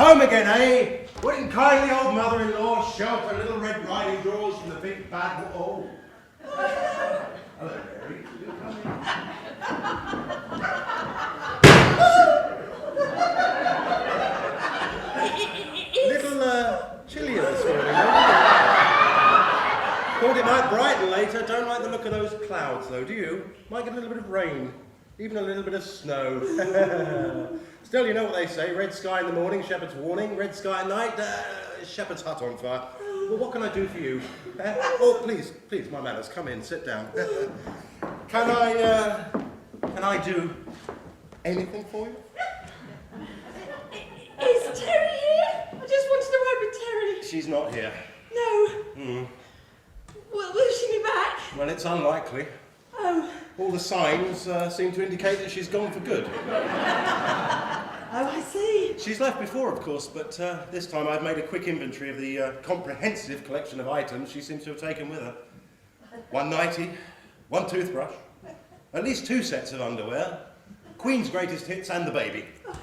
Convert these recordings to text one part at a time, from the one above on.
home again, eh? Wouldn't kindly old mother-in-law shelter little Red Riding drawers from the big bad... Oh. Hello, Mary. You come in. Little chillier this morning, thought it might brighten later. Don't like the look of those clouds, though, do you? Might get a little bit of rain, even a little bit of snow. Still, you know what they say, red sky in the morning, shepherd's warning, red sky at night, shepherd's hut on fire. Well, what can I do for you? Oh, please, my manners, come in, sit down. Can I do anything for you? Is Terry here? I just wanted to word with Terry. She's not here. No. Well, will she be back? Well, it's unlikely. Oh. All the signs seem to indicate that she's gone for good. Oh, I see. She's left before, of course, but this time I've made a quick inventory of the comprehensive collection of items she seems to have taken with her. 1 nightie, 1 toothbrush, at least 2 sets of underwear, Queen's greatest hits and the baby. Oh.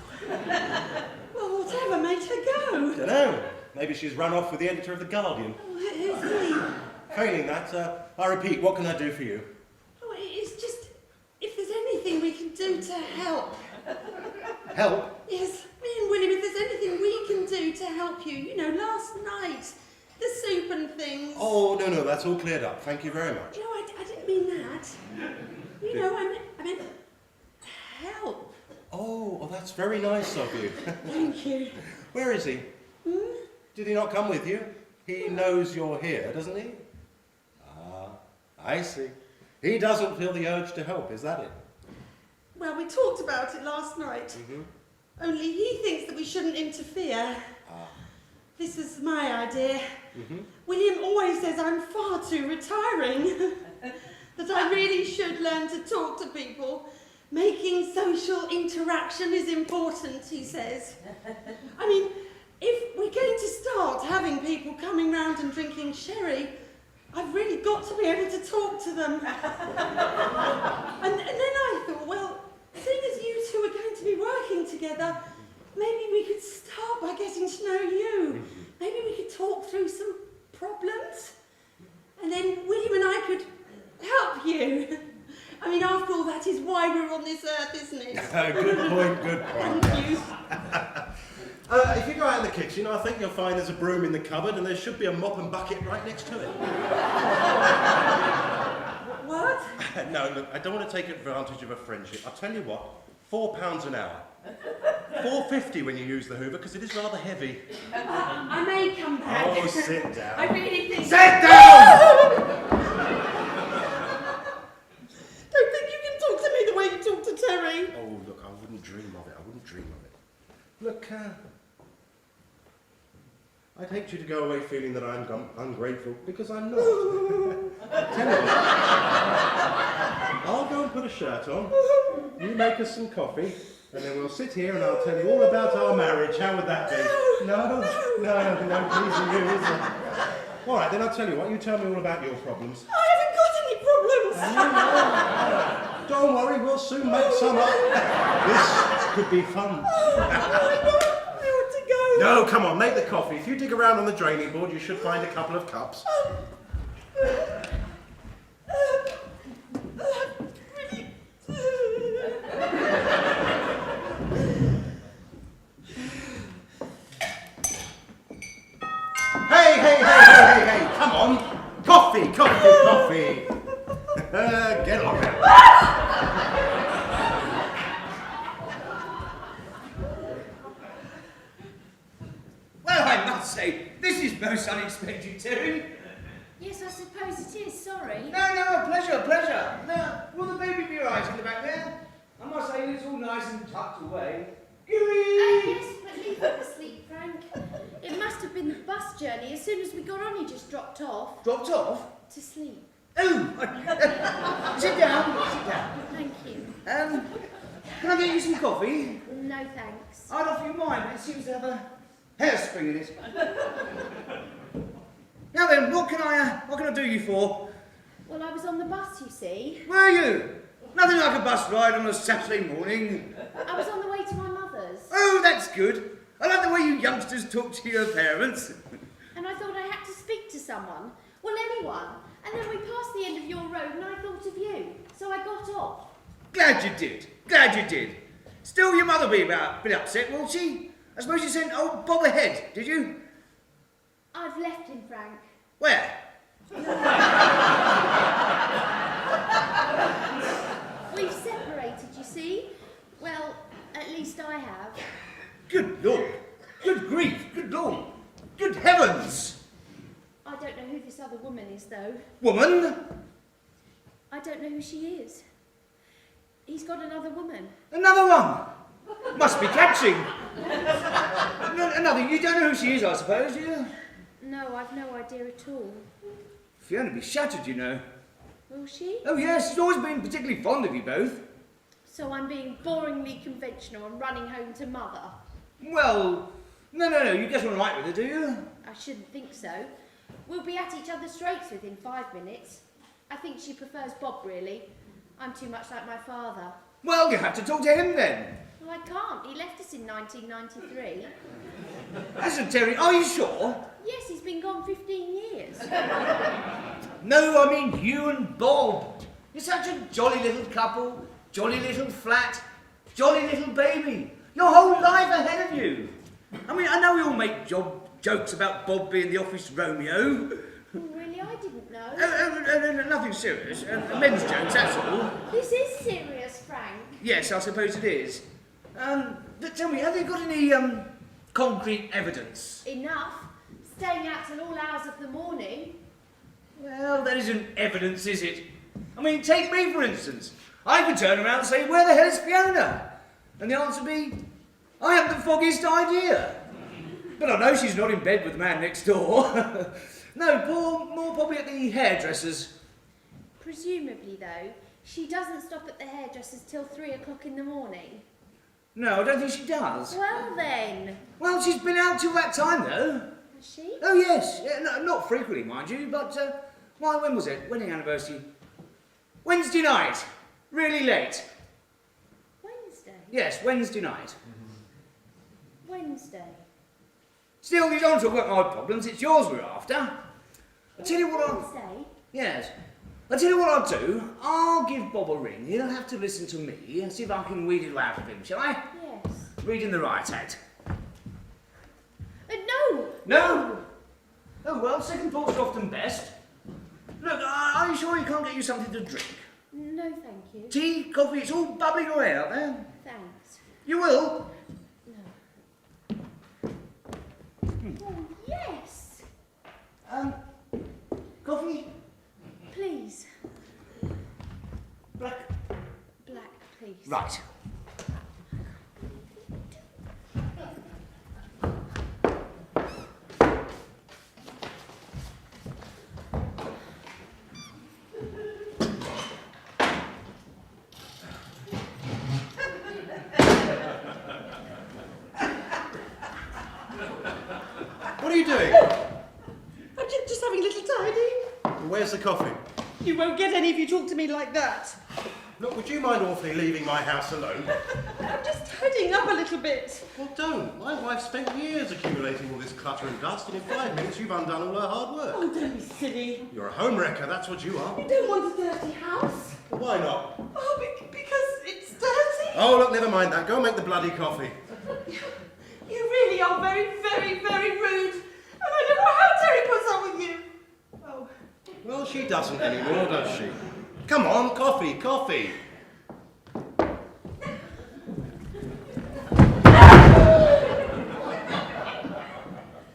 Well, whatever made her go? Dunno. Maybe she's run off with the editor of The Guardian. Oh, who's he? Failing that, I repeat, what can I do for you? Oh, it's just, if there's anything we can do to help. Help? Yes, me and William, if there's anything we can do to help you. You know, last night, the soup and things. Oh, no, that's all cleared up. Thank you very much. No, I didn't mean that. You know, I meant help. Oh, well, that's very nice of you. Thank you. Where is he? Did he not come with you? He knows you're here, doesn't he? Ah, I see. He doesn't feel the urge to help, is that it? Well, we talked about it last night. Only he thinks that we shouldn't interfere. This is my idea. William always says I'm far too retiring. That I really should learn to talk to people. Making social interaction is important, he says. I mean, if we're going to start having people coming round and drinking sherry, I've really got to be able to talk to them. and then I thought, well, seeing as you two are going to be working together, maybe we could start by getting to know you. Maybe we could talk through some problems. And then William and I could help you. I mean, after all, that is why we're on this earth, isn't it? Good point. Thank you. If you go out in the kitchen, I think you'll find there's a broom in the cupboard and there should be a mop and bucket right next to it. What? No, look, I don't want to take advantage of a friendship. I'll tell you what, £4 an hour. £4.50 when you use the Hoover, because it is rather heavy. I may come back. Oh, sit down. I really think... Sit down! Don't think you can talk to me the way you talk to Terry. Oh, look, I wouldn't dream of it. Look, I'd hate you to go away feeling that I'm ungrateful, because I'm not. Tell you what, I'll go and put a shirt on, you make us some coffee, and then we'll sit here and I'll tell you all about our marriage. How would that be? No, pleasing you, is it? All right, then I'll tell you what, you tell me all about your problems. I haven't got any problems. Don't worry, we'll soon make some up. This could be fun. I ought to go. No, come on, make the coffee. If you dig around on the draining board, you should find a couple of cups. Hey, come on. Coffee. Get on there. Well, I must say, this is most unexpected, Terry. Yes, I suppose it is, sorry. No, pleasure. Now, will the baby be right in the back there? I must say, it's all nice and tucked away. Yes, but leave him asleep, Frank. It must have been the bus journey. As soon as we got on, he just dropped off. Dropped off? To sleep. Oh! Sit down. Thank you. Can I get you some coffee? No, thanks. I'd offer you mine, but it seems to have a hairspring in it. Now then, what can I do you for? Well, I was on the bus, you see. Where are you? Nothing like a bus ride on a Saturday morning. I was on the way to my mother's. Oh, that's good. I like the way you youngsters talk to your parents. And I thought I had to speak to someone. Well, anyone. And then we passed the end of your road and I thought of you. So I got off. Glad you did. Glad you did. Still, your mother will be a bit upset, won't she? I suppose you sent old Bob ahead, did you? I've left him, Frank. Where? We've separated, you see. Well, at least I have. Good Lord. Good grief. Good Lord. Good heavens. I don't know who this other woman is, though. Woman? I don't know who she is. He's got another woman. Another one. Must be catching. Another. You don't know who she is, I suppose, do you? No, I've no idea at all. Fiona be shattered, you know. Will she? Oh, yes. She's always been particularly fond of you both. So I'm being boringly conventional and running home to Mother. Well, no. You get on right with her, do you? I shouldn't think so. We'll be at each other's throats within 5 minutes. I think she prefers Bob, really. I'm too much like my father. Well, you have to talk to him then. Well, I can't. He left us in 1993. Listen, Terry, are you sure? Yes, he's been gone 15 years. No, I mean you and Bob. You're such a jolly little couple, jolly little flat, jolly little baby. Your whole life ahead of you. I mean, I know we all make jokes about Bob being the office Romeo. Oh, really? I didn't know. Nothing serious. Men's jokes, that's all. This is serious, Frank. Yes, I suppose it is. But tell me, have they got any, concrete evidence? Enough. Staying out till all hours of the morning. Well, that isn't evidence, is it? I mean, take me, for instance. I could turn around and say, where the hell is Fiona? And the answer would be, I haven't the foggiest idea. But I know she's not in bed with the man next door. No, more probably at the hairdresser's. Presumably, though, she doesn't stop at the hairdresser's till 3 o'clock in the morning. No, I don't think she does. Well, then. Well, she's been out till that time, though. Has she? Oh, yes. Yeah, no, not frequently, mind you, but, when was it? Wedding anniversary. Wednesday night. Really late. Wednesday? Yes, Wednesday night. Wednesday. Still, you don't talk about my problems, it's yours we're after. I'll tell you what I'll... Wednesday? Yes. I'll tell you what I'll do. I'll give Bob a ring. He'll have to listen to me and see if I can weed it out of him, shall I? Yes. Reading the right act. No! No? Oh, well, second thoughts are often best. Look, are you sure he can't get you something to drink? No, thank you. Tea, coffee, it's all bubbling away out there. Thanks. You will? No. Oh, yes! Coffee? Please. Black? Black, please. Right. What are you doing? I'm just having a little tidy. Where's the coffee? You won't get any if you talk to me like that. Look, would you mind awfully leaving my house alone? I'm just tidying up a little bit. Well, don't. My wife spent years accumulating all this clutter and dust, and in 5 minutes you've undone all her hard work. Oh, don't be silly. You're a home wrecker, that's what you are. You don't want a dirty house. Why not? Oh, because it's dirty. Oh, look, never mind that. Go and make the bloody coffee. You really are very, very, very rude. And I don't know how Terry puts up with you. Oh. Well, she doesn't anymore, does she? Come on, coffee, coffee.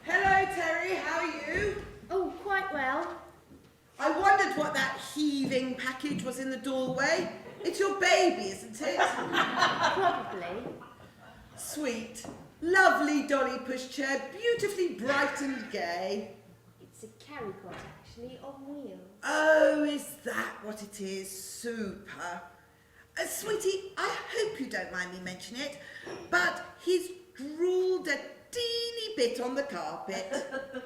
Hello, Terry, how are you? Oh, quite well. I wondered what that heaving package was in the doorway. It's your baby, isn't it? Probably. Sweet. Lovely dolly pushchair, beautifully bright and gay. It's a carry-cot, actually, on wheels. Oh, is that what it is? Super. Sweetie, I hope you don't mind me mentioning it, but he's drooled a teeny bit on the carpet.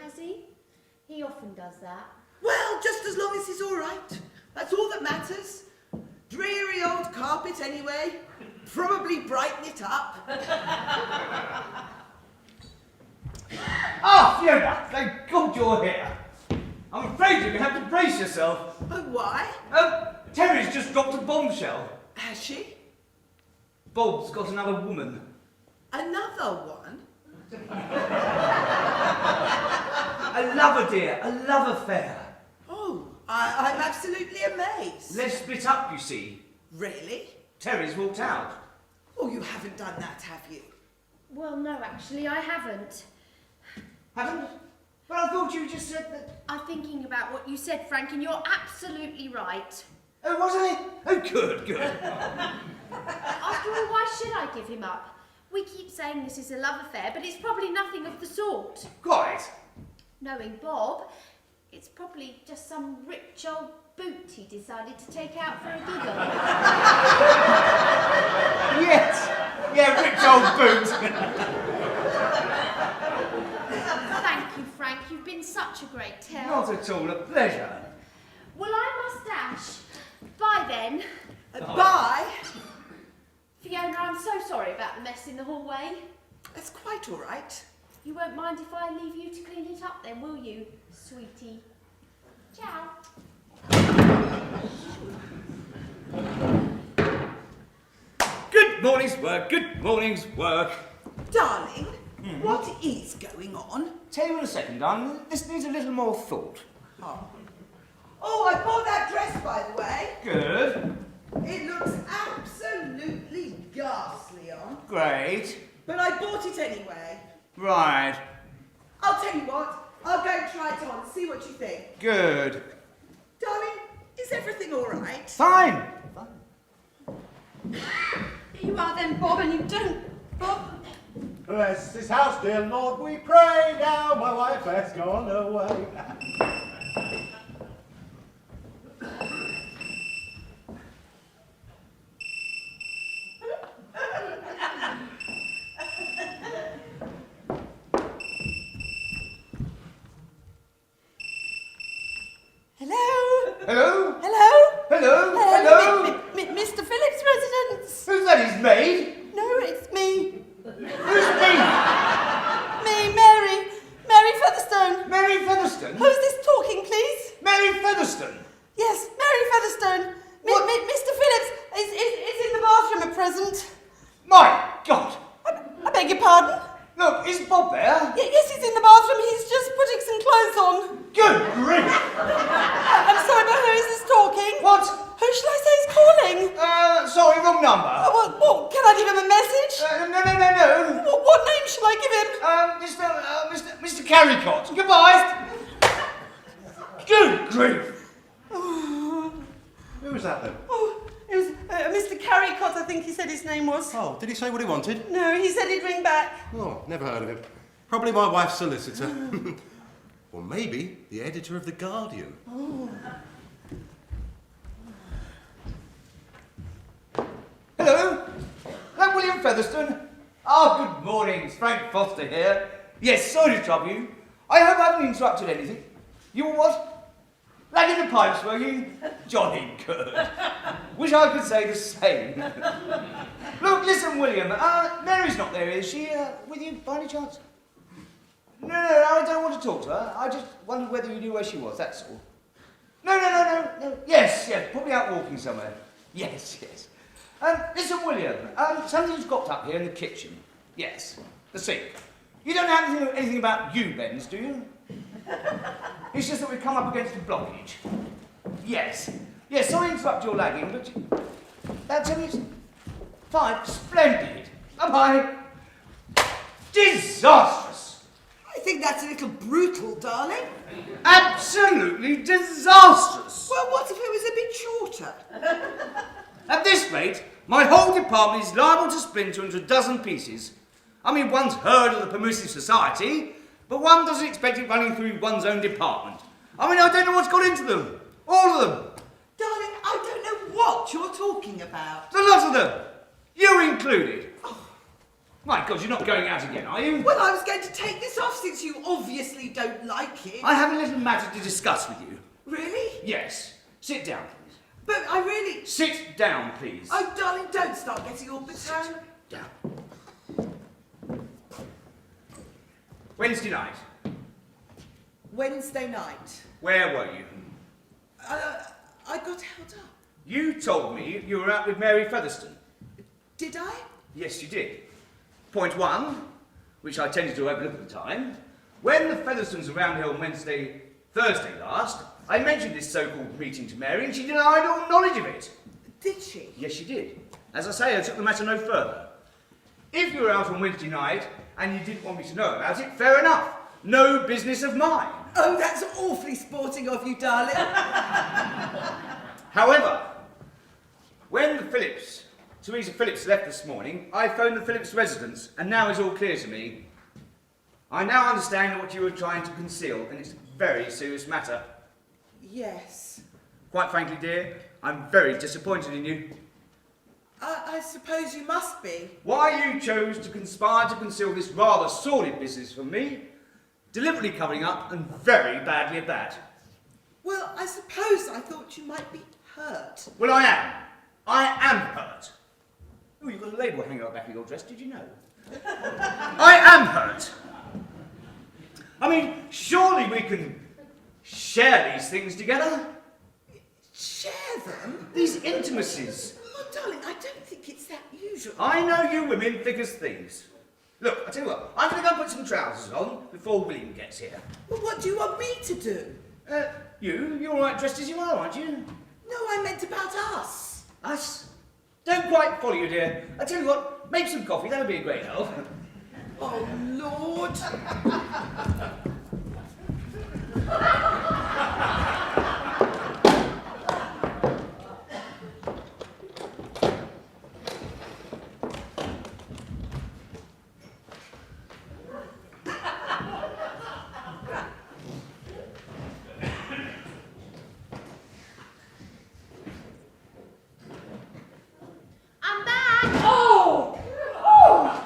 Has he? He often does that. Well, just as long as he's all right. That's all that matters. Dreary old carpet anyway. Probably brighten it up. Ah, Fiona, thank God you're here. I'm afraid you have to brace yourself. Oh, why? Terry's just dropped a bombshell. Has she? Bob's got another woman. Another one? A lover, dear, a love affair. Oh, I'm absolutely amazed. Let's split up, you see. Really? Terry's walked out. Oh, you haven't done that, have you? Well, no, actually, I haven't. Haven't? But I thought you just said that... I'm thinking about what you said, Frank, and you're absolutely right. Oh, was I? Oh, good, good. After all, why should I give him up? We keep saying this is a love affair, but it's probably nothing of the sort. Quite. Knowing Bob, it's probably just some rich old boot he decided to take out for a giggle. Yes. Yeah, rich old boot. Thank you, Frank. You've been such a great help. Not at all, a pleasure. Well, I must dash. Bye then. Bye. Fiona, I'm so sorry about the mess in the hallway. That's quite all right. You won't mind if I leave you to clean it up then, will you, sweetie? Ciao. Good morning's work, good morning's work. Darling, what is going on? Tell you in a second, darling. This needs a little more thought. Oh, I bought that dress, by the way. Good. It looks absolutely ghastly on. Great. But I bought it anyway. Right. I'll tell you what, I'll go and try it on, see what you think. Good. Darling, is everything all right? Fine. Here you are then, Bob, and you don't... Bob... Bless this house, dear Lord, we pray. Now my wife has gone away. Hello? Hello? Hello? Hello? Hello? Mr. Phillips' residence? Who's that, his maid? No, it's me. Who's me? Me, Mary. Mary Featherstone. Mary Featherstone? Who's this talking, please? Mary Featherstone? Yes, Mary Featherstone. What? Mr. Phillips is in the bathroom at present. My God! I beg your pardon? Look, is Bob there? Yes, he's in the bathroom. He's just putting some clothes on. Good grief! I'm sorry, but who is this talking? What? Who should I say is calling? Sorry, wrong number. Well, can I give him a message? No. What name shall I give him? Mr. Carricott. Goodbye. Good grief! Who was that then? Oh, it was Mr. Carricott, I think he said his name was. Oh, did he say what he wanted? No, he said he'd ring back. Oh, never heard of him. Probably my wife's solicitor. Or maybe the editor of The Guardian. Oh. Hello? That William Featherstone? Ah, good morning. It's Frank Foster here. Yes, sorry to trouble you. I hope I haven't interrupted anything. You were what? Lagging the pipes, were you? Jolly good. Wish I could say the same. Look, listen, William. Mary's not there, is she? With you, by any chance? No, I don't want to talk to her. I just wondered whether you knew where she was, that's all. No. Yes, probably out walking somewhere. Yes. Listen, William, something's got up here in the kitchen. Yes, the sink. You don't have anything about you, Benz, do you? It's just that we've come up against a blockage. Yes, sorry to interrupt your lagging, but that's it. Fine, splendid. Bye-bye. Disastrous. I think that's a little brutal, darling. Absolutely disastrous. Well, what if it was a bit shorter? At this rate, my whole department is liable to splinter into a dozen pieces. I mean, one's heard of the permissive society, but one doesn't expect it running through one's own department. I mean, I don't know what's got into them. All of them. Darling, I don't know what you're talking about. The lot of them. You included. Oh. My God, you're not going out again, are you? Well, I was going to take this off since you obviously don't like it. I have a little matter to discuss with you. Really? Yes. Sit down, please. But I really... Sit down, please. Oh, darling, don't start getting all paternal. Down. When Wednesday night. Wednesday night. Where were you? I got held up. You told me you were out with Mary Featherstone. Did I? Yes, you did. Point one, which I tended to overlook at the time. When the Featherstones were round here on Thursday last, I mentioned this so-called meeting to Mary and she denied all knowledge of it. Did she? Yes, she did. As I say, I took the matter no further. If you were out on Wednesday night and you didn't want me to know about it, fair enough. No business of mine. Oh, that's awfully sporting of you, darling. However, when Teresa Phillips left this morning, I phoned the Phillips residence and now it's all clear to me. I now understand what you were trying to conceal and it's a very serious matter. Yes. Quite frankly, dear, I'm very disappointed in you. I suppose you must be. Why you chose to conspire to conceal this rather sordid business from me, deliberately covering up and very badly at that. Well, I suppose I thought you might be hurt. Well, I am. I am hurt. Oh, you've got a label hanging out the back of your dress, did you know? I am hurt. I mean, surely we can share these things together. Share them? These intimacies. Oh, darling, I don't think it's that usual. I know you women thick as thieves. Look, I tell you what, I'm going to go and put some trousers on before William gets here. Well, what do you want me to do? You're all right dressed as you are, aren't you? No, I meant about us. Us? Don't quite follow you, dear. I tell you what, make some coffee, that would be a great help. Oh, Lord. I'm back! Oh! Oh!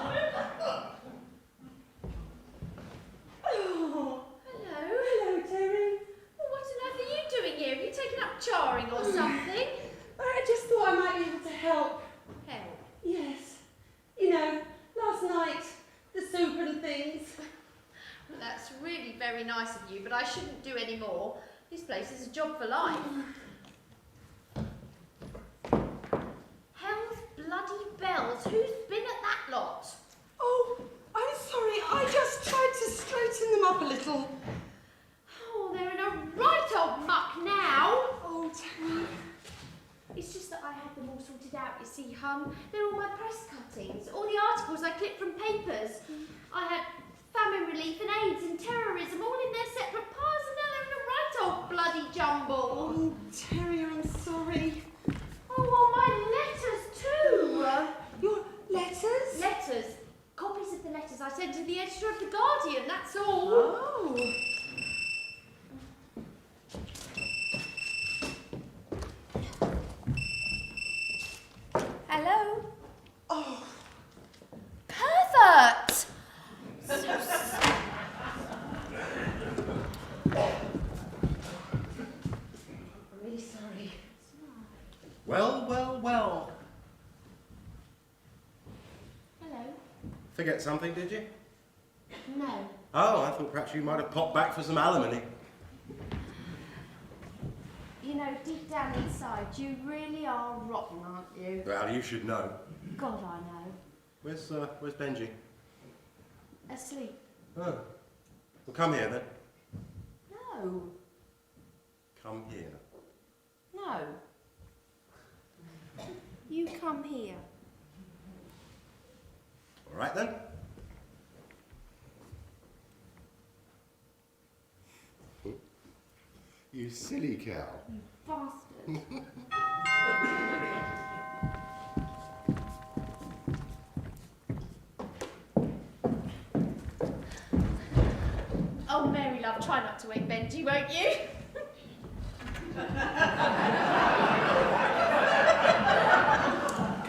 Hello, Terry. Well, what on earth are you doing here? Have you taken up charring or something? I just thought I might be able to help. Help. Yes. You know, last night, the soup and things. Well, that's really very nice of you, but I shouldn't do any more. This place is a job for life. Hell's bloody bells. Who's been at that lot? Oh, I'm sorry. I just tried to straighten them up a little. Oh, they're in a right old muck now. Oh, Terry. It's just that I had them all sorted out, you see, Hum. They're all my press cuttings, all the articles I clipped from papers. I had famine relief and AIDS and terrorism all in their separate piles, and now they're in a right old bloody jumble. Oh, Terry, I'm sorry. Oh, well, my letters too. Your letters? Letters. Copies of the letters I sent to the editor of The Guardian, that's all. Oh. Hello? Oh. Pervert! I'm really sorry. Well, well, well. Hello? Forget something, did you? No. Oh, I thought perhaps you might have popped back for some alimony. You know, deep down inside, you really are rotten, aren't you? Well, you should know. God, I know. Where's Benji? Asleep. Oh. Well, come here then. No. Come here. No. You come here. All right then. You silly cow. Bastard. Oh, Mary, love, try not to wake Benji, won't you?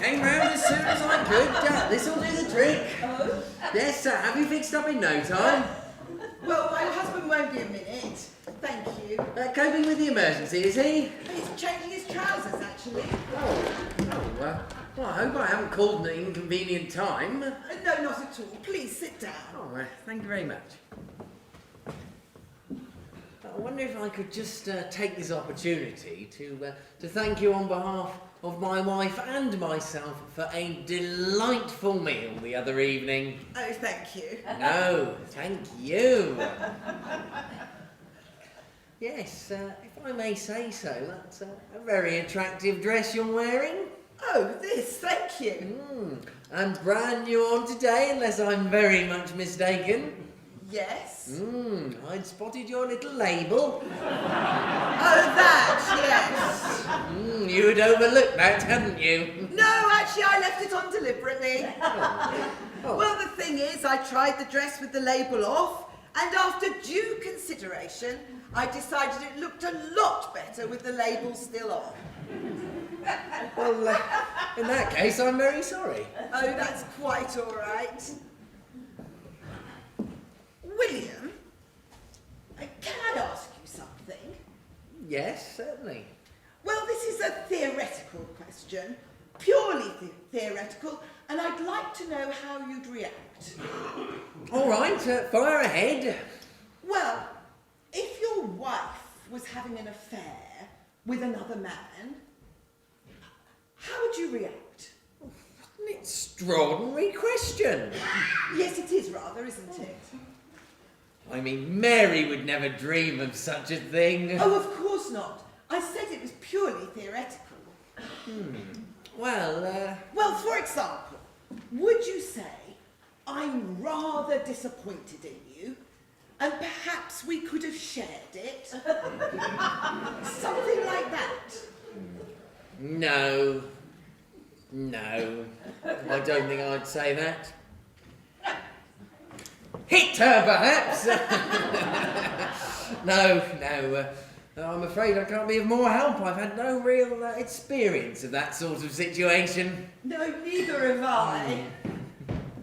Came round as soon as I could. This'll do the trick. Oh? Yes, sir. Have you fixed up in no time? Well, my husband won't be a minute. Thank you. Coping with the emergency, is he? He's changing his trousers, actually. Well, I hope I haven't called at an inconvenient time. No, not at all. Please sit down. Oh, thank you very much. I wonder if I could just take this opportunity to thank you on behalf of my wife and myself for a delightful meal the other evening. Oh, thank you. No, thank you. Yes, if I may say so, that's a very attractive dress you're wearing. Oh, this, thank you. And brand new on today, unless I'm very much mistaken. Yes. I'd spotted your little label. Oh, that, yes. You had overlooked that, hadn't you? No, actually, I left it on deliberately. Oh. Well, the thing is, I tried the dress with the label off, and after due consideration, I decided it looked a lot better with the label still on. Well, in that case, I'm very sorry. Oh, that's quite all right. William, can I ask you something? Yes, certainly. Well, this is a theoretical question, purely theoretical, and I'd like to know how you'd react. All right, fire ahead. Well, if your wife was having an affair with another man, how would you react? What an extraordinary question. Yes, it is rather, isn't it? I mean, Mary would never dream of such a thing. Oh, of course not. I said it was purely theoretical. Well, Well, for example, would you say, I'm rather disappointed in you, and perhaps we could have shared it? Something like that. no. No. I don't think I'd say that. Hit her, perhaps. No. I'm afraid I can't be of more help. I've had no real experience of that sort of situation. No, neither have I.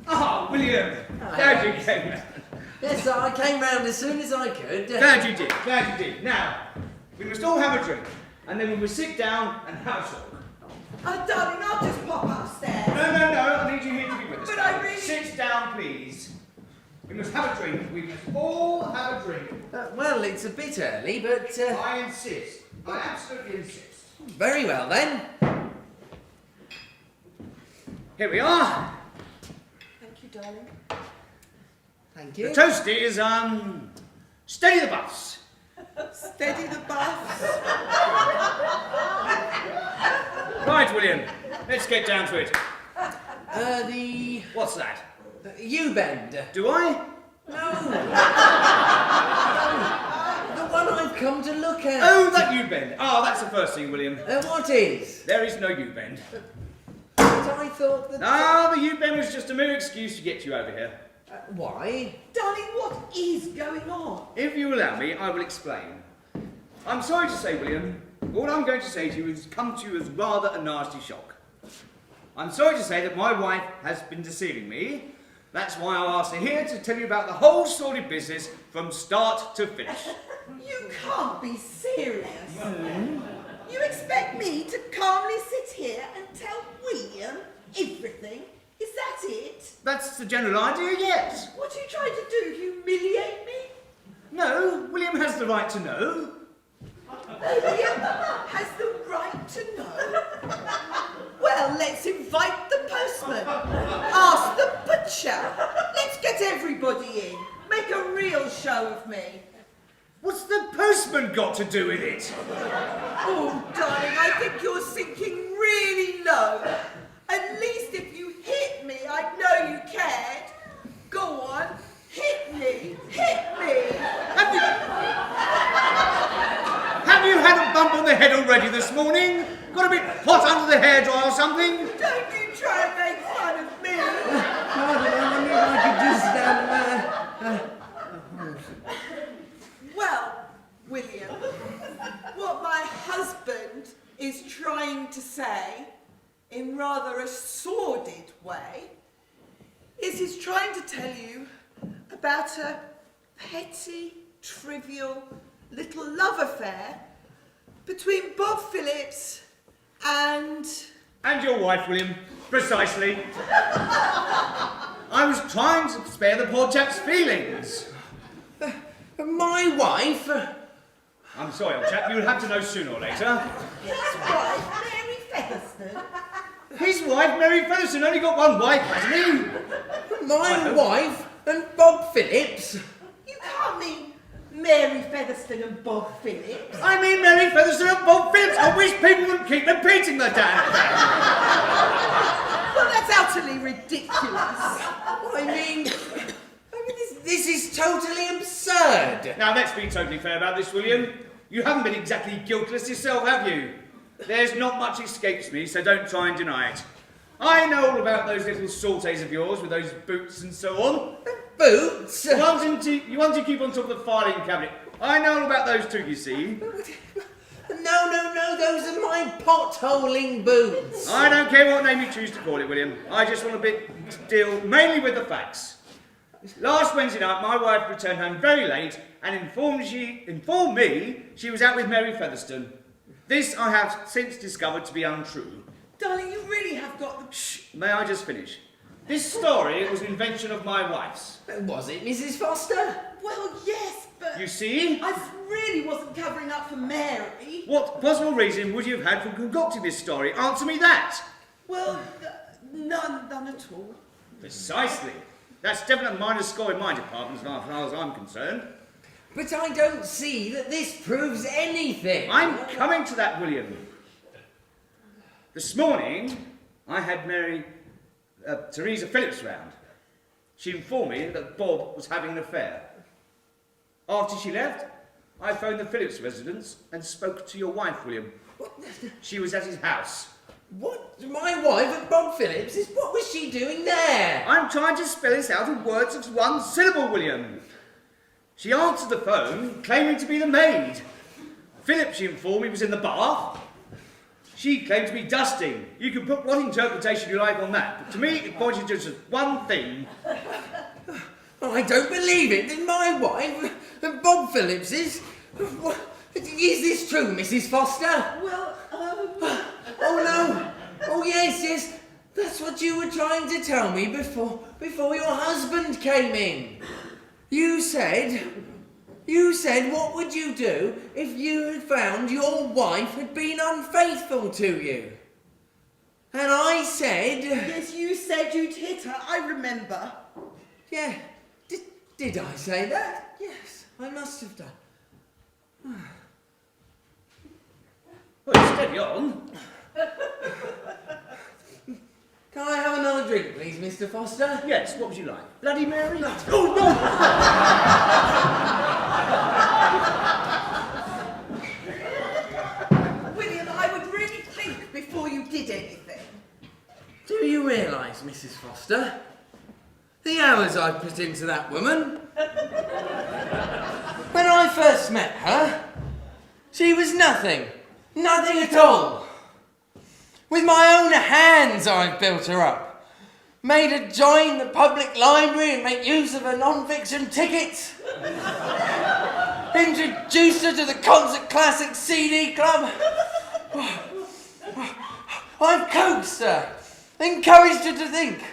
Ah, William! Glad you came round. Yes, I came round as soon as I could. Glad you did. Now, we must all have a drink, and then we must sit down and have a talk. Oh, darling, I'll just pop upstairs. No, I need you here to be with us. But I really... Sit down, please. We must have a drink. We must all have a drink. Well, it's a bit early, but... I insist. I absolutely insist. Very well, then. Here we are. Thank you, darling. Thank you. The toast is, steady the buffs. Steady the buffs. Right, William. Let's get down to it. What's that? U-bend. Do I? No. The one I've come to look at. Oh, that U-bend. That's the first thing, William. What is? There is no U-bend. But I thought that... The U-bend was just a mere excuse to get you over here. Why? Darling, what is going on? If you allow me, I will explain. I'm sorry to say, William, all I'm going to say to you has come to you as rather a nasty shock. I'm sorry to say that my wife has been deceiving me. That's why I asked her here to tell you about the whole sordid business from start to finish. You can't be serious. You expect me to calmly sit here and tell William everything? Is that it? That's the general idea, yes. What are you trying to do? Humiliate me? No, William has the right to know. William has the right to know? Well, let's invite the postman. Ask the butcher. Let's get everybody in. Make a real show of me. What's the postman got to do with it? Oh, darling, I think you're sinking really low. At least if you hit me, I'd know you cared. Go on, hit me, hit me. Have you had a bump on the head already this morning? Got a bit hot under the hairdryer or something? Don't you try and make fun of me. Pardon, I wonder if I could just... Well, William, what my husband is trying to say, in rather a sordid way, is he's trying to tell you about a petty, trivial little love affair between Bob Phillips and... And your wife, William. Precisely. I was trying to spare the poor chap's feelings. My wife? I'm sorry, old chap, you'll have to know sooner or later. His wife, Mary Featherstone. His wife, Mary Featherstone, only got one wife, hasn't he? My wife and Bob Phillips. You can't mean Mary Featherstone and Bob Phillips. I mean Mary Featherstone and Bob Phillips. I wish people would keep repeating the damn thing. Well, that's utterly ridiculous. I mean, this is totally absurd. Now, let's be totally fair about this, William. You haven't been exactly guiltless yourself, have you? There's not much escapes me, so don't try and deny it. I know all about those little sautés of yours with those boots and so on. Boots? The ones you keep on top of the filing cabinet. I know all about those too, you see. No, those are my potholing boots. I don't care what name you choose to call it, William. I just want to deal mainly with the facts. Last Wednesday night, my wife returned home very late and informed me she was out with Mary Featherstone. This I have since discovered to be untrue. Darling, you really have got the... Shh, may I just finish? This story was an invention of my wife's. Was it, Mrs. Foster? Well, yes, but... You see? I really wasn't covering up for Mary. What possible reason would you have had for concocting this story? Answer me that! Well, none at all. Precisely. That's definitely a minor score in my department as far as I'm concerned. But I don't see that this proves anything. I'm coming to that, William. This morning, I had Teresa Phillips round. She informed me that Bob was having an affair. After she left, I phoned the Phillips residence and spoke to your wife, William. What? She was at his house. What? My wife and Bob Phillips? What was she doing there? I'm trying to spell this out in words of one syllable, William. She answered the phone, claiming to be the maid. Phillips, she informed me, was in the bath. She claimed to be dusting. You can put what interpretation you like on that, but to me it pointed to just one thing. I don't believe it. My wife and Bob Phillips is... Is this true, Mrs. Foster? Well, Oh no! Oh yes, that's what you were trying to tell me before your husband came in. You said, what would you do if you had found your wife had been unfaithful to you? And I said... Yes, you said you'd hit her, I remember. Yeah, did I say that? Yes, I must have done. Well, steady on. Can I have another drink, please, Mr. Foster? Yes, what would you like? Bloody Mary? No. Oh, no! William, I would really think before you did anything. Do you realise, Mrs. Foster, the hours I put into that woman? When I first met her, she was nothing at all. With my own hands I built her up. Made her join the public library and make use of her non-fiction tickets. Introduced her to the Concert Classic CD Club. I've coaxed her, encouraged her to think,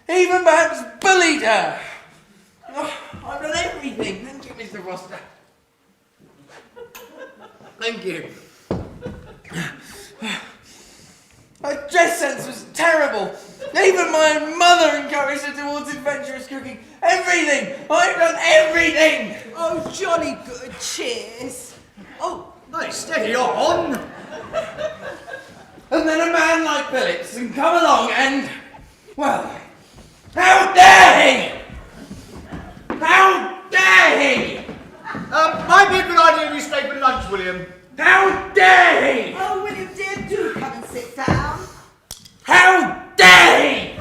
even perhaps bullied her. I've done everything. Thank you, Mr. Foster. Thank you. Her dress sense was terrible. Even my own mother encouraged her towards adventurous cooking. Everything! I've done everything! Oh, jolly good. Cheers. Oh, hey, steady on! And then a man like Phillips can come along and... Well, how dare he! How dare he! Might be a good idea if you stay for lunch, William. How dare he! Oh, William dear, do come and sit down. How dare he!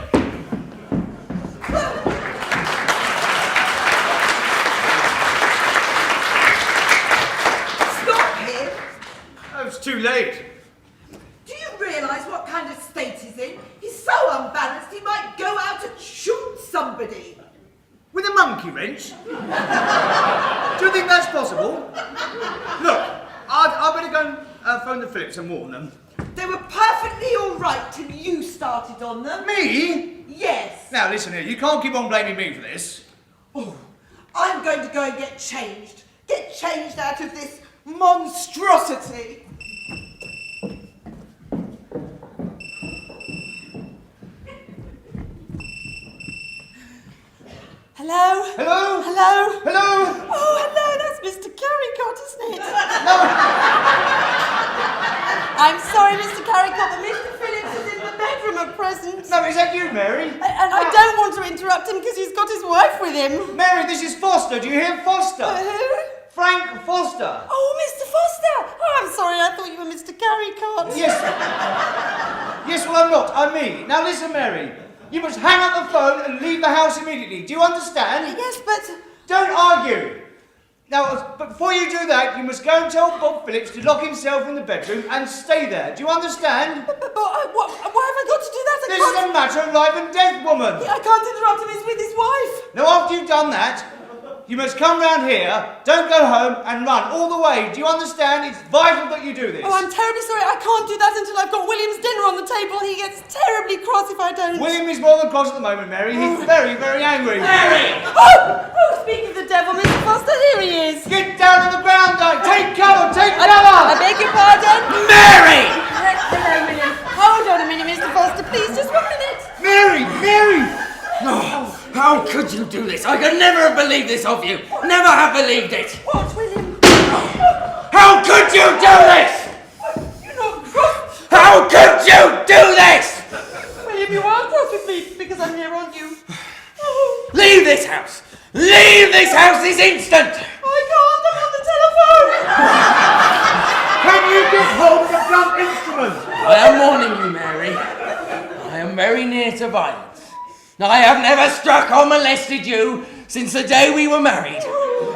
Stop him. Oh, it's too late. Do you realise what kind of state he's in? He's so unbalanced he might go out and shoot somebody. With a monkey wrench? Do you think that's possible? Look, I'd better go and phone the Phillips and warn them. They were perfectly all right till you started on them. Me? Yes. Now listen here, you can't keep on blaming me for this. Oh, I'm going to go and get changed. Get changed out of this monstrosity. Hello? Hello? Hello? Hello? Oh, hello, that's Mr. Carricott, isn't it? I'm sorry, Mr. Carricott, but Mr. Phillips is in the bedroom at present. No, is that you, Mary? And I don't want to interrupt him because he's got his wife with him. Mary, this is Foster. Do you hear Foster? Who? Frank Foster. Oh, Mr. Foster! Oh, I'm sorry, I thought you were Mr. Carricott. Yes. Yes, well, I'm not. I'm me. Now listen, Mary. You must hang up the phone and leave the house immediately. Do you understand? Yes, but... Don't argue. Now, but before you do that, you must go and tell Bob Phillips to lock himself in the bedroom and stay there. Do you understand? But why have I got to do that? This is a matter of life and death, woman. I can't interrupt him, he's with his wife. Now, after you've done that, you must come round here, don't go home, and run all the way. Do you understand? It's vital that you do this. Oh, I'm terribly sorry. I can't do that until I've got William's dinner on the table. He gets terribly cross if I don't. William is more than cross at the moment, Mary. He's very, very angry. Mary! Oh, speak of the devil, Mr. Foster, here he is. Get down on the ground, Doug. Take cover, take I cover. beg your pardon? Mary! Hello, William. Hold on a minute, Mr. Foster, please, just 1 minute. Mary, Mary. Oh, how could you do this? I could never have believed this of you. Never have believed it. What, William? How could you do this? You're not cross. How could you do this? William, you are cross with me because I'm here, aren't you? Oh, Leave this house. Leave this house this instant. I can't, I'm on the telephone. Can you get hold of the blunt instrument? I am warning you, Mary. I am very near to violence. I have never struck or molested you since the day we were married.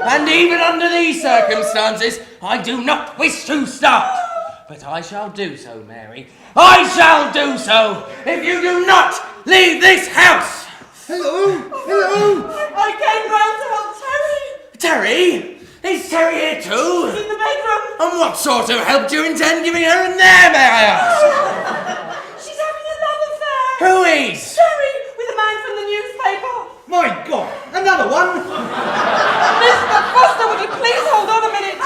And even under these circumstances, I do not wish to start. But I shall do so, Mary. I shall do so if you do not leave this house. Hello, hello. I came round to help Terry. Terry? Is Terry here too? She's in the bedroom. And what sort of help do you intend giving her in there, may I ask? She's having a love affair. Who is? Terry, with a man from the newspaper. My God, another one. Mr. Foster, would you please hold on a minute?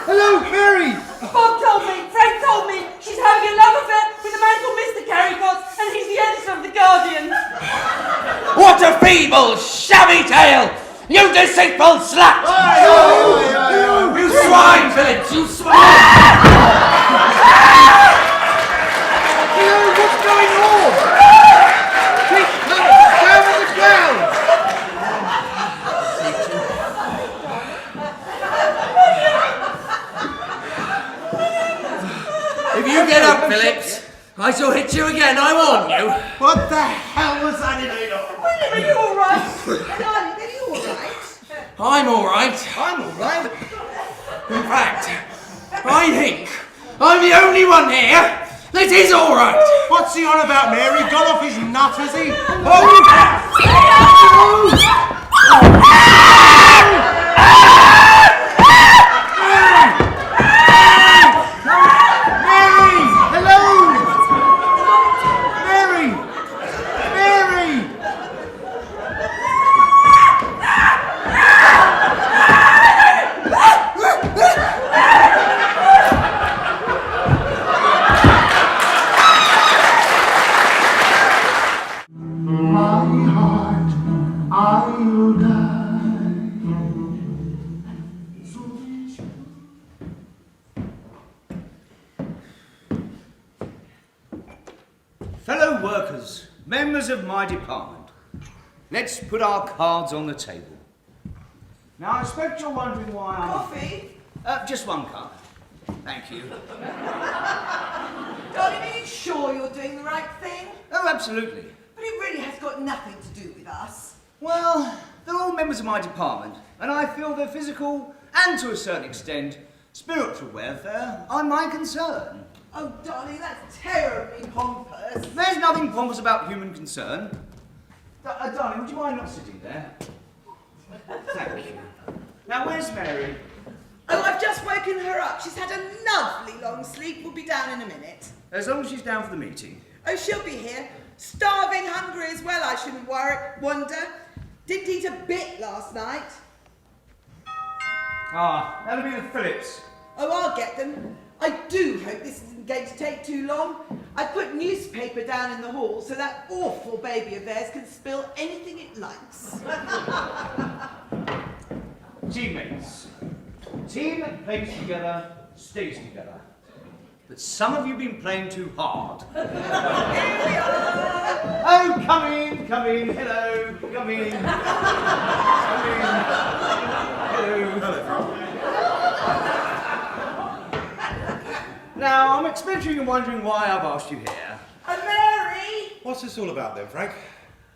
Hello, Mary. Bob told me, Frank told me, she's having a love affair with a man called Mr. Carricott, and he's the editor of The Guardian. What a feeble, shabby tale! You deceitful slut! You swine, Phillips, you swine! What's going on? Quick, down on the ground. If you get up, Phillips, I shall hit you again, I warn you. What the hell was that in it? William, are you all right? Darling, are you all right? I'm all right. I'm all right. In fact, I think I'm the only one here that is all right. What's he on about, Mary? Gone off his nut, has he? Mary! Hello! Mary! Mary! My heart, I'll die. Fellow workers, members of my department, let's put our cards on the table. Now, I expect you're wondering why I'm... Coffee? Just one cup. Thank you. Darling, are you sure you're doing the right thing? Oh, absolutely. But it really has got nothing to do with us. Well, they're all members of my department, and I feel their physical and, to a certain extent, spiritual welfare are my concern. Oh, darling, that's terribly pompous. There's nothing pompous about human concern. Darling, would you mind not sitting there? Thank you. Now, where's Mary? Oh, I've just woken her up. She's had a lovely long sleep. We'll be down in a minute. As long as she's down for the meeting. Oh, she'll be here. Starving, hungry as well, I shouldn't wonder. Didn't eat a bit last night. Ah, that'll be the Phillips. Oh, I'll get them. I do hope this isn't going to take too long. I put newspaper down in the hall so that awful baby of theirs can spill anything it likes. Teammates. Team that plays together stays together. But some of you have been playing too hard. Here we are! Oh, come in, hello, come in. Come in. Hello. Now, I'm expecting you're wondering why I've asked you here. Mary! What's this all about then, Frank?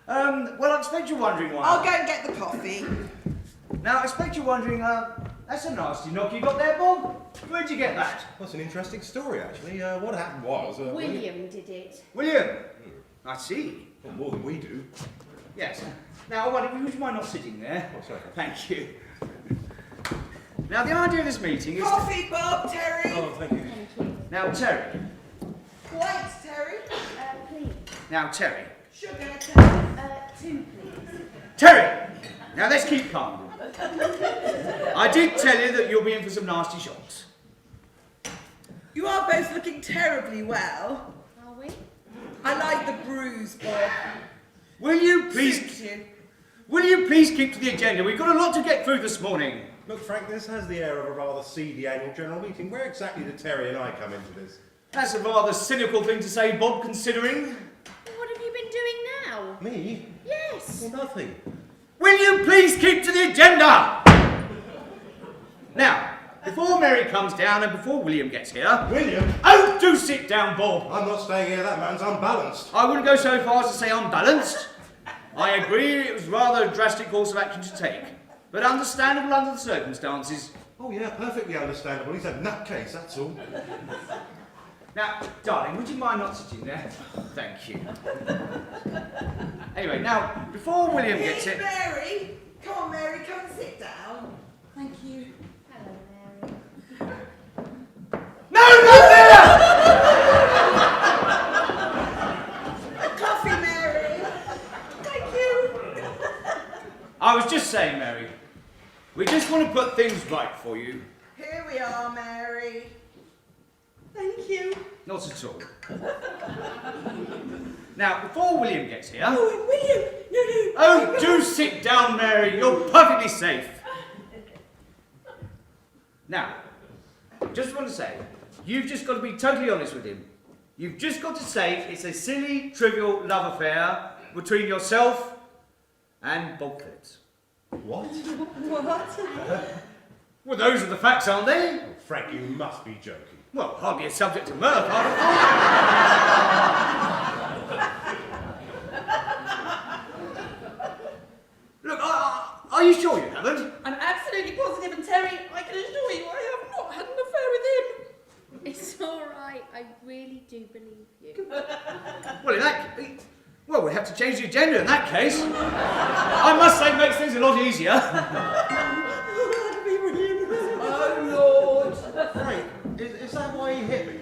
Well, I expect you're wondering why. I'll go and get the coffee. Now, I expect you're wondering, that's a nasty knock you got there, Bob. Where'd you get that? That's an interesting story, actually. What happened was... William did it. William? I see. Well, more than we do. Yes. Now, would you mind not sitting there? Oh, sorry. Thank you. Now, the idea of this meeting is... Coffee, Bob, Terry! Oh, thank you. Thank you. Now, Terry. White, Terry. Please. Now, Terry. Sugar, Terry. 2, please. Terry! Now, let's keep calm. I did tell you that you'll be in for some nasty shocks. You are both looking terribly well. Are we? I like the bruise, Bob. Will you please... Suits you. Will you please keep to the agenda? We've got a lot to get through this morning. Look, Frank, this has the air of a rather seedy annual general meeting. Where exactly did Terry and I come into this? That's a rather cynical thing to say, Bob, considering. What have you been doing now? Me? Yes. Well, nothing. Will you please keep to the agenda? Now, before Mary comes down and before William gets here... William? Oh, do sit down, Bob. I'm not staying here. That man's unbalanced. I wouldn't go so far as to say unbalanced. I agree it was rather a drastic course of action to take, but understandable under the circumstances. Oh, yeah, perfectly understandable. He's a nutcase, that's all. Now, darling, would you mind not sitting there? Thank you. Anyway, now, before William gets Here's here... Mary. Come on, Mary, come and sit down. Thank you. Hello, Mary. No, not there! Coffee, Mary. Thank you. I was just saying, Mary, we just want to put things right for you. Here we are, Mary. Thank you. Not at all. Now, before William gets here... Oh, William! No. Oh, do sit down, Mary. You're perfectly safe. Now, just want to say, you've just got to be totally honest with him. You've just got to say it's a silly, trivial love affair between yourself and Bob Phillips. What? What? Well, those are the facts, aren't they? Oh, Frank, you must be joking. Well, hardly a subject to mirth, I Look, are you sure you haven't? I'm absolutely positive, and Terry, I can assure you I have not had an affair with him. It's all right. I really do believe you. Well, in that case... Well, we have to change the agenda in that case. I must say, it makes things a lot easier. That'd be brilliant. Oh, Lord. Frank, is that why he hit me?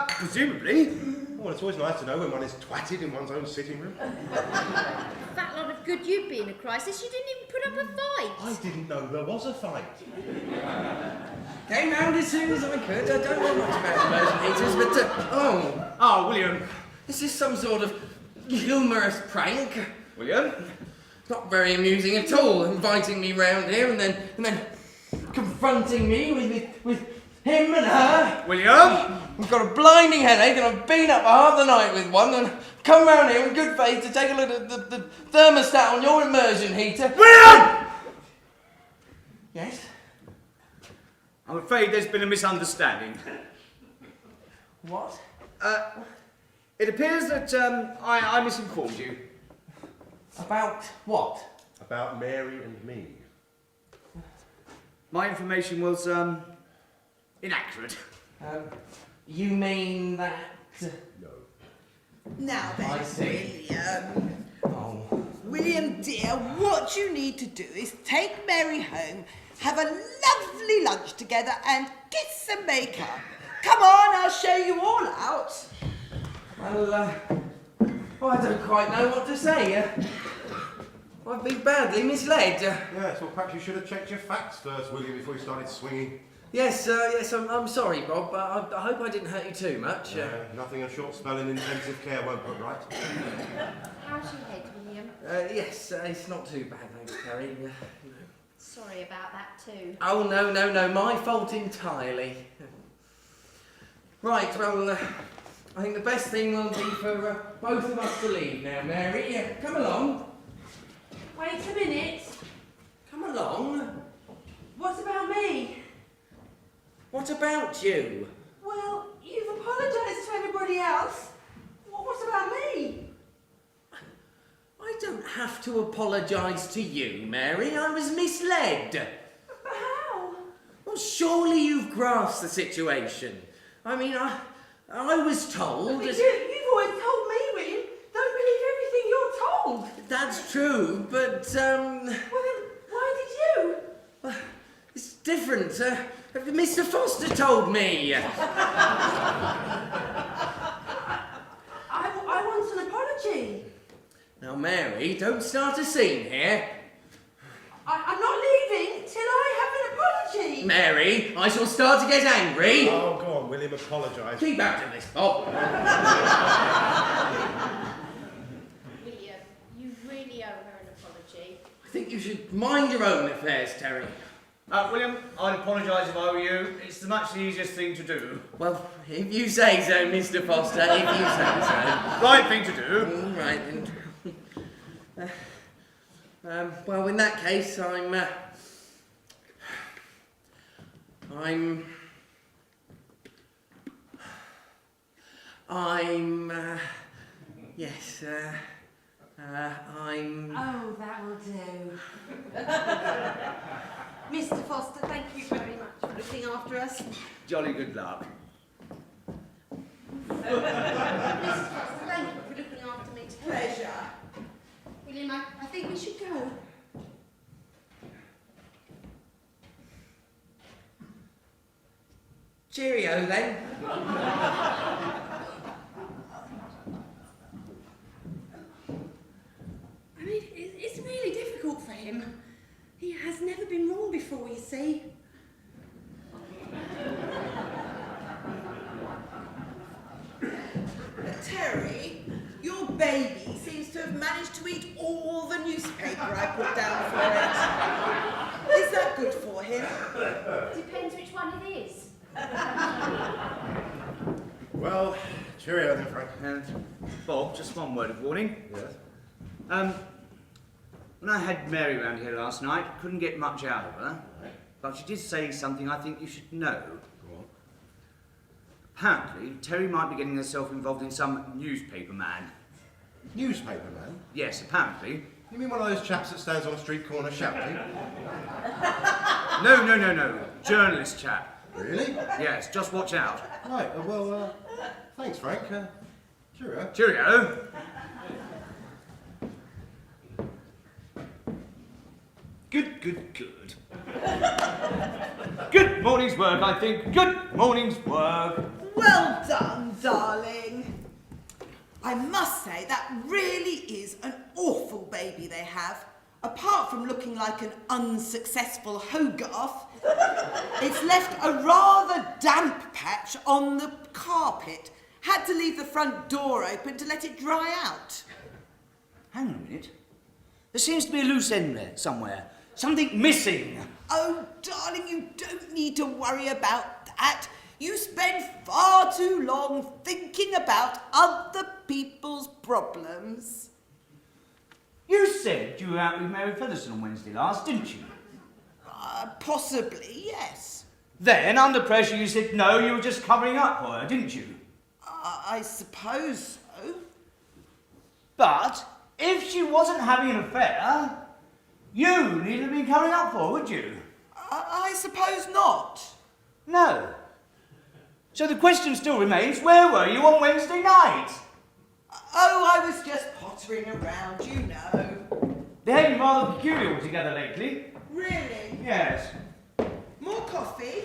Presumably. Well, it's always nice to know when one is twatted in one's own sitting room. Fat lot of good you'd be in a crisis. You didn't even put up a fight. I didn't know there was a fight. Came round as soon as I could. I don't know much about immersion heaters, but Ah, William. this is some sort of humorous prank. William? Not very amusing at all, inviting me round here and then confronting me with him and her. William? I've got a blinding headache and I've been up half the night with one and come round here in good faith to take a look at the thermostat on your immersion heater. William! Yes? I'm afraid there's been a misunderstanding. What? It appears that I misinformed you. About what? About Mary and me. My information was inaccurate. You mean that... No. Now I then, see. William. Oh. William, dear, what you need to do is take Mary home, have a lovely lunch together, and kiss and make her. Come on, I'll show you all out. Well, I don't quite know what to say. I've been badly misled. Yes, well, perhaps you should have checked your facts first, William, before you started swinging. Yes, I'm sorry, Bob, but I hope I didn't hurt you too much. Nothing a short spell in intensive care won't put right. How's your head, William? Yes, it's not too bad, thanks, Terry. No. Sorry about that too. Oh, no, my fault entirely. Right, well, I think the best thing will be for both of us to leave now, Mary. Come along. Wait a minute. Come along. What about me? What about you? Well, you've apologised to everybody else. What about me? I don't have to apologise to you, Mary. I was misled. But how? Well, surely you've grasped the situation. I mean, I was told... But you've always told me, William. Don't believe everything you're told. That's true, but, Well then, why did you? it's different. Mr. Foster told me. I want an apology. Now, Mary, don't start a scene here. I'm not leaving till I have an apology. Mary, I shall start to get angry. Oh, go on, William, apologise. Keep out of this, Bob. William, you really owe her an apology. I think you should mind your own affairs, Terry. William, I'd apologise if I were you. It's the much easiest thing to do. Well, if you say so, Mr. Foster, if you say so. Right thing to do. All right, then. Well, in that case, yes, Oh, that will do. Mr. Foster, thank you very much for looking after us. Jolly good luck. Mr. Foster, thank you for looking after me too. Pleasure. William, I think we should go. cheerio then. I mean, it's really difficult for him. He has never been wrong before, you see. Terry, your baby seems to have managed to eat all the newspaper I put down for it. Is that good for him? Depends which one it is. Well, cheerio then, Frank. And Bob, just one word of warning. Yes? When I had Mary round here last night, couldn't get much out of her, but she did say something I think you should know. Go on. Apparently, Terry might be getting herself involved in some newspaper man. Newspaper man? Yes, apparently. You mean one of those chaps that stands on a street corner shouting? No. Journalist chap. Really? Yes, just watch out. Right, thanks, Frank. Cheerio. Cheerio. Good. Good morning's work, I think. Good morning's work. Well done, darling. I must say, that really is an awful baby they have. Apart from looking like an unsuccessful Hogarth, it's left a rather damp patch on the carpet. Had to leave the front door open to let it dry out. Hang on a minute. There seems to be a loose end there somewhere. Something missing. Oh, darling, you don't need to worry about that. You spend far too long thinking about other people's problems. You said you were out with Mary Featherstone on Wednesday last, didn't you? Possibly, yes. Then, under pressure, you said no, you were just covering up for her, didn't you? I suppose so. But if she wasn't having an affair, you needn't have been covering up for her, would you? I suppose not. No. So the question still remains, where were you on Wednesday night? Oh, I was just pottering around, you know. Behaving rather peculiar altogether lately. Really? Yes. More coffee?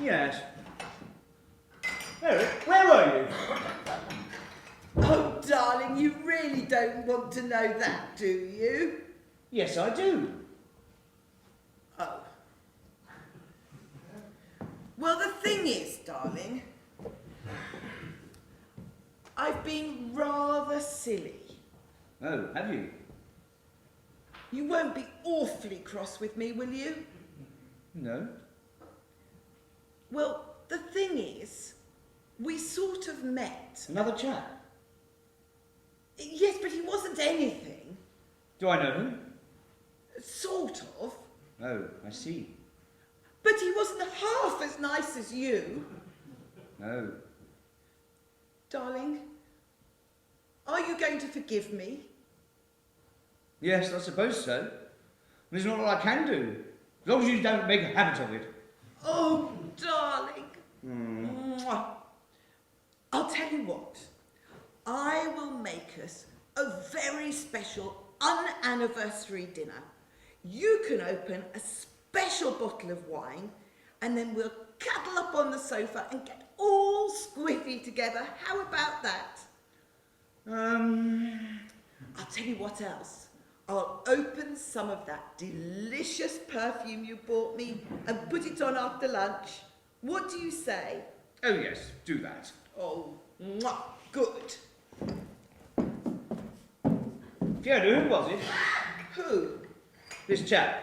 Yes. Mary, where were you? Oh, darling, you really don't want to know that, do you? Yes, I do. Oh. Well, the thing is, darling, I've been rather silly. Oh, have you? You won't be awfully cross with me, will you? No. Well, the thing is, we sort of met. Another chap? Yes, but he wasn't anything. Do I know him? Sort of. Oh, I see. But he wasn't half as nice as you. No. Darling, are you going to forgive me? Yes, I suppose so. There's not a lot I can do. As long as you don't make a habit of it. Oh, darling. Mwah. I'll tell you what. I will make us a very special unanniversary dinner. You can open a special bottle of wine and then we'll cuddle up on the sofa and get all squiffy together. How about that? I'll tell you what else. I'll open some of that delicious perfume you bought me and put it on after lunch. What do you say? Oh yes, do that. Oh, mwah, good. Fiona, who was it? Who? This chap.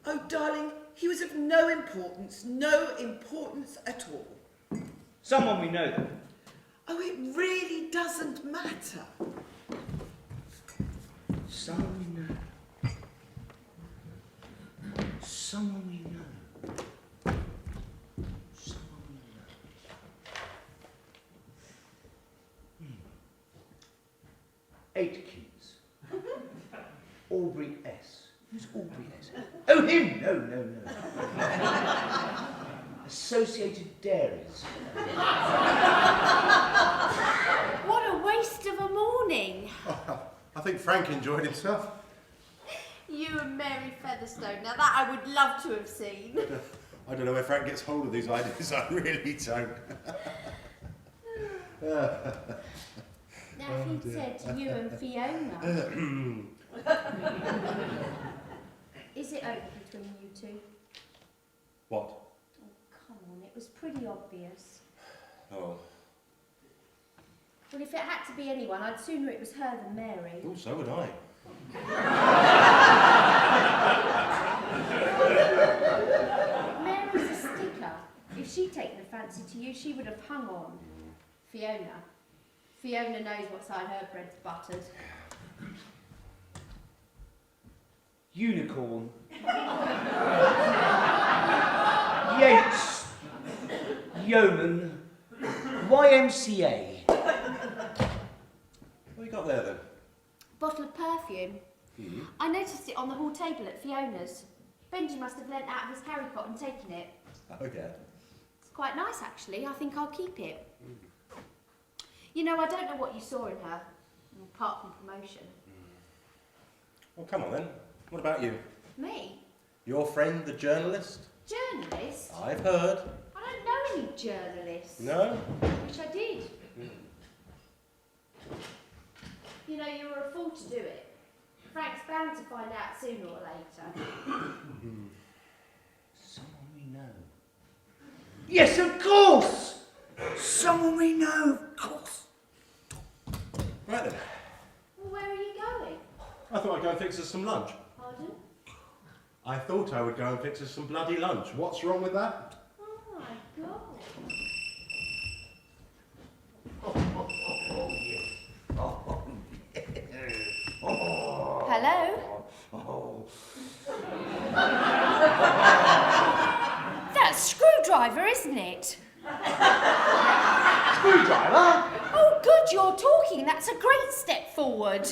Oh, darling, he was of no importance at all. Someone we know then. Oh, it really doesn't matter. Someone we know. Someone we know. Someone we know. Ayckbourn. Aubrey S. Who's Aubrey S? Oh, him! No. Associated Dairies. What a waste of a morning. I think Frank enjoyed himself. You and Mary Featherstone. Now that I would love to have seen. I don't know where Frank gets hold of these ideas, I really don't. Now if he'd said to you and Fiona. Is it over between you two? What? Oh, come on, it was pretty obvious. Oh. Well, if it had to be anyone, I'd sooner it was her than Mary. Oh, so would I. Mary's a sticker. If she'd taken a fancy to you, she would have hung on. Fiona knows what side her bread's buttered. Unicorn. Yates. Yeoman. YMCA. What you got there then? Bottle of perfume. I noticed it on the hall table at Fiona's. Benji must have lent out of his carry pot and taken it. Oh, yeah. It's quite nice, actually. I think I'll keep it. You know, I don't know what you saw in her, apart from promotion. Well, come on then. What about you? Me? Your friend, the journalist? Journalist? I've heard. I don't know any journalists. No? Which I did. You know, you were a fool to do it. Frank's bound to find out sooner or later. Someone we know. Yes, of course! Someone we know, of course. Right then. Well, where are you going? I thought I'd go and fix us some lunch. Pardon? I thought I would go and fix us some bloody lunch. What's wrong with that? Oh my God. Hello? That's Screwdriver, isn't it? Screwdriver? Oh, good, you're talking. That's a great step forward.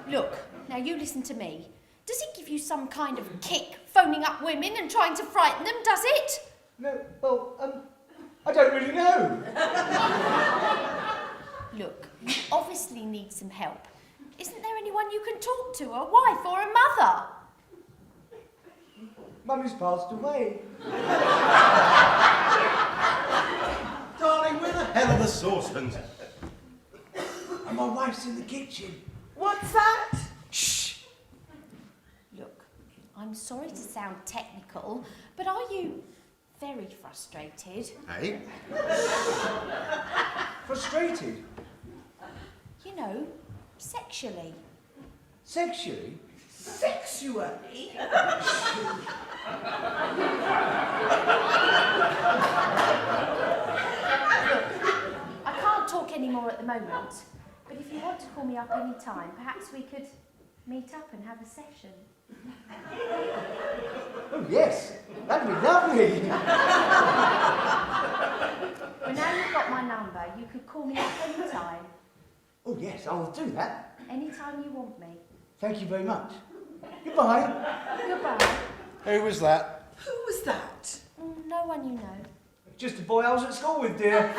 Look, now you listen to me. Does it give you some kind of kick, phoning up women and trying to frighten them, does it? No, well, I don't really know. Look, you obviously need some help. Isn't there anyone you can talk to, a wife or a mother? Mummy's passed away. Darling, where the hell are the saucepans? And my wife's in the kitchen. What's that? Shh. Look, I'm sorry to sound technical, but are you very frustrated. Hey? Frustrated? You know, sexually. Sexually? Sexually? I can't talk anymore at the moment, but if you want to call me up any time, perhaps we could meet up and have a session. Oh, yes. That'd be lovely. Well, now you've got my number, you could call me up any time. Oh, yes, I'll do that. Any time you want me. Thank you very much. Goodbye. Goodbye. Who was that? Who was that? No one you know. Just a boy I was at school with, dear.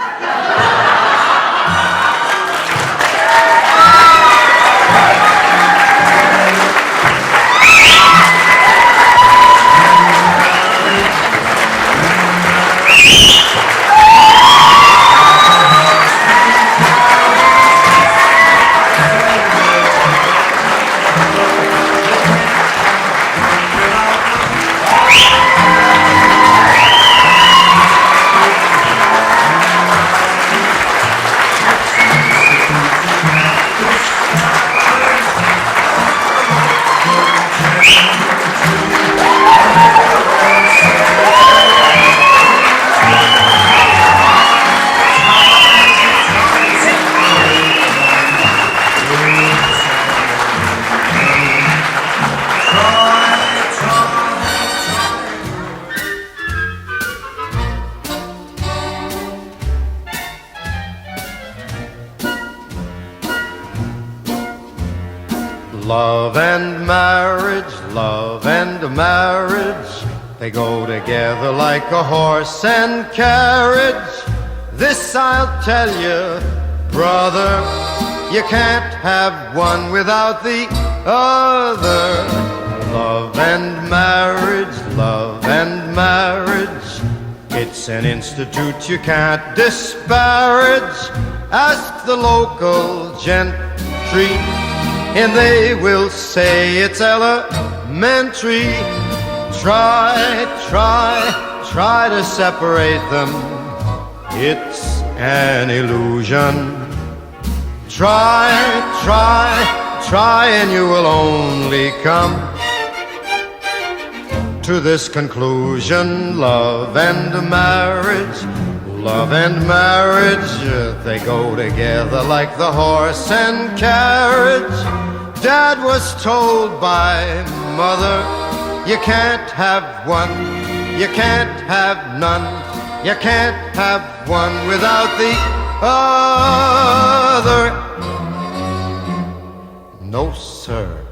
Love and marriage, they go together like a horse and carriage. This I'll tell you, brother, you can't have one without the other. Love and marriage, it's an institute you can't disparage. Ask the local gentry, and they will say it's elementary. Try to separate them. It's an illusion. Try, and you will only come to this conclusion. Love and marriage, they go together like the horse and carriage. Dad was told by mother, you can't have one, you can't have none, you can't have one without the other. No, sir.